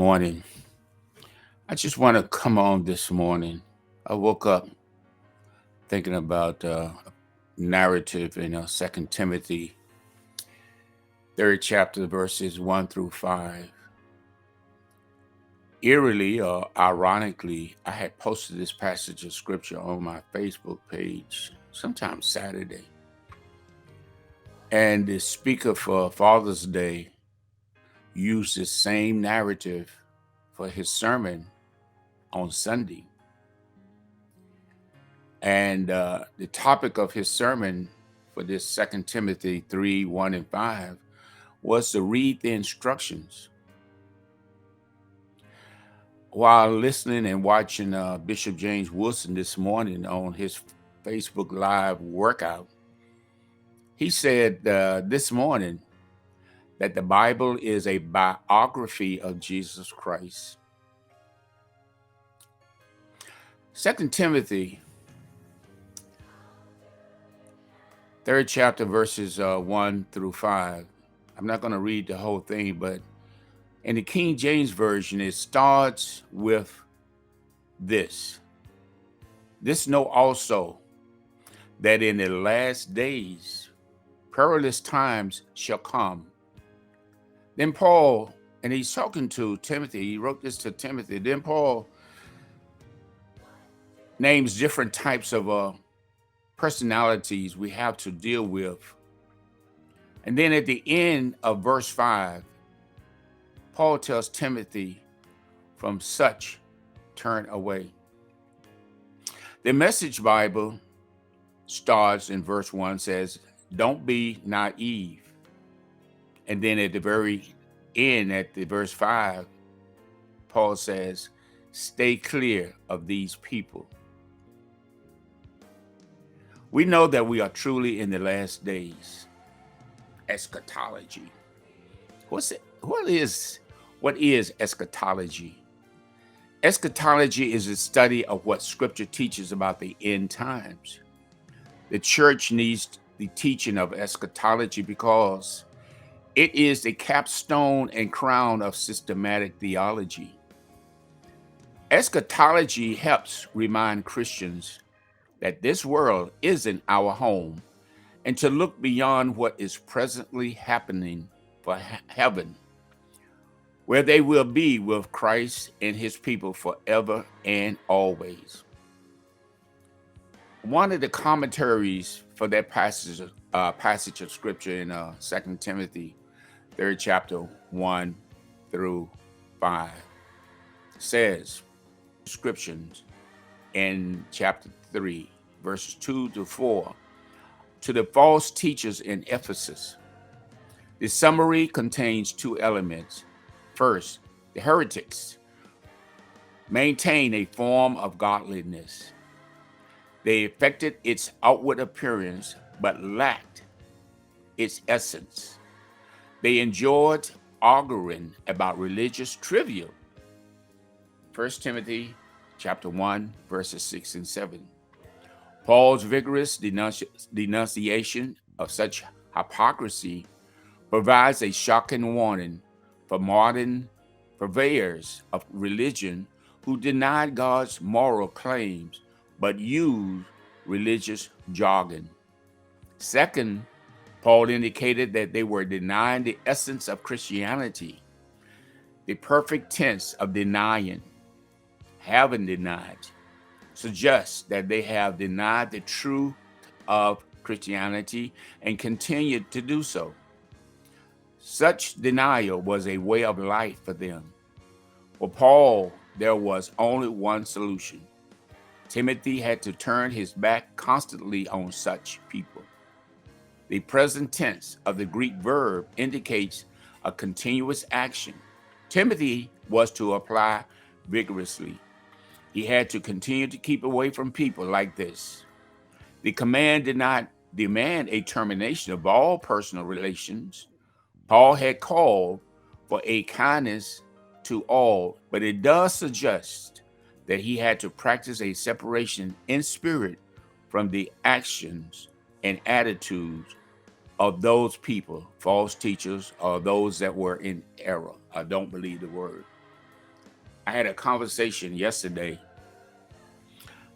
Morning. I just want to come on this morning. I woke up thinking about narrative in Second Timothy, third chapter, verses 1 through 5. Eerily or ironically, I had posted this passage of scripture on my Facebook page sometime Saturday. And the speaker for Father's Day used the same narrative for his sermon on Sunday. And the topic of his sermon for this Second Timothy 3, 1 and 5 was to read the instructions. While listening and watching Bishop James Wilson this morning on his Facebook Live workout, he said this morning that the Bible is a biography of Jesus Christ. Second Timothy, third chapter, verses 1 through 5. I'm not going to read the whole thing, but in the King James Version, it starts with this. This know also that in the last days, perilous times shall come. Then Paul, and he's talking to Timothy, he wrote this to Timothy. Then Paul names different types of personalities we have to deal with. And then at the end of verse 5, Paul tells Timothy, from such turn away. The Message Bible starts in verse 1, says, don't be naive. And then at the very end, at the verse 5, Paul says, stay clear of these people. We know that we are truly in the last days. Eschatology. What is eschatology? Eschatology is the study of what Scripture teaches about the end times. The church needs the teaching of eschatology because it is the capstone and crown of systematic theology. Eschatology helps remind Christians that this world isn't our home and to look beyond what is presently happening for heaven, where they will be with Christ and his people forever and always. One of the commentaries for that passage of scripture in 2 Timothy, 3rd chapter, 1 through 5, says, descriptions in chapter 3, verses 2 to 4, to the false teachers in Ephesus. The summary contains two elements. First, the heretics maintain a form of godliness. They affected its outward appearance, but lacked its essence. They enjoyed arguing about religious trivia. 1 Timothy chapter 1, verses 6 and 7. Paul's vigorous denunciation of such hypocrisy provides a shocking warning for modern purveyors of religion who denied God's moral claims but used religious jargon. Second, Paul indicated that they were denying the essence of Christianity. The perfect tense of denying, having denied, suggests that they have denied the truth of Christianity and continued to do so. Such denial was a way of life for them. For Paul, there was only one solution. Timothy had to turn his back constantly on such people. The present tense of the Greek verb indicates a continuous action. Timothy was to apply vigorously. He had to continue to keep away from people like this. The command did not demand a termination of all personal relations. Paul had called for a kindness to all, but it does suggest that he had to practice a separation in spirit from the actions and attitudes of those people, false teachers, or those that were in error or don't believe the word. I had a conversation yesterday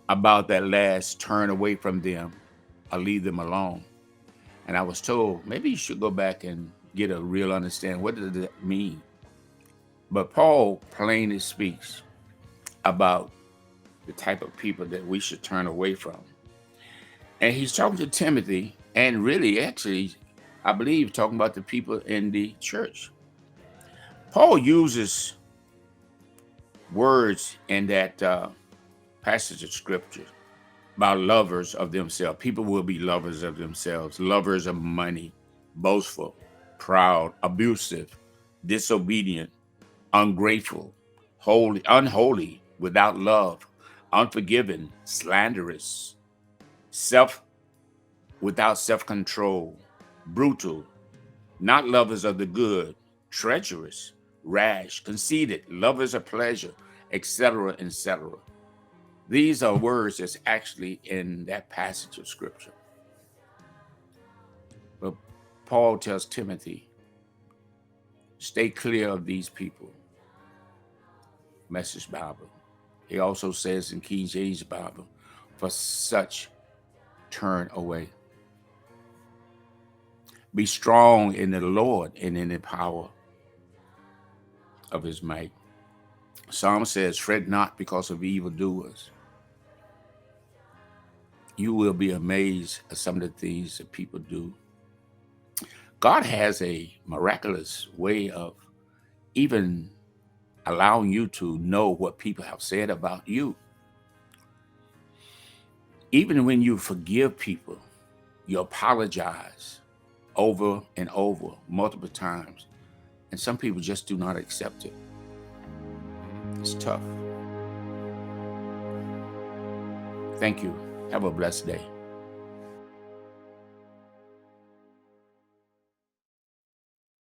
about that last turn away from them or leave them alone. And I was told maybe you should go back and get a real understanding. What does that mean? But Paul plainly speaks about the type of people that we should turn away from. And he's talking to Timothy, and really, actually, I believe, talking about the people in the church. Paul uses words in that passage of scripture about lovers of themselves. People will be lovers of themselves, lovers of money, boastful, proud, abusive, disobedient, ungrateful, unholy, without love, unforgiving, slanderous, without self-control, brutal, not lovers of the good, treacherous, rash, conceited, lovers of pleasure, etc., etc. These are words that's actually in that passage of scripture. But Paul tells Timothy, stay clear of these people. Message Bible. He also says in King James Bible, for such turn away. Be strong in the Lord and in the power of his might. Psalm says, fret not because of evildoers. You will be amazed at some of the things that people do. God has a miraculous way of even allowing you to know what people have said about you. Even when you forgive people, you apologize over and over, multiple times, and some people just do not accept it. It's tough. Thank you. Have a blessed day.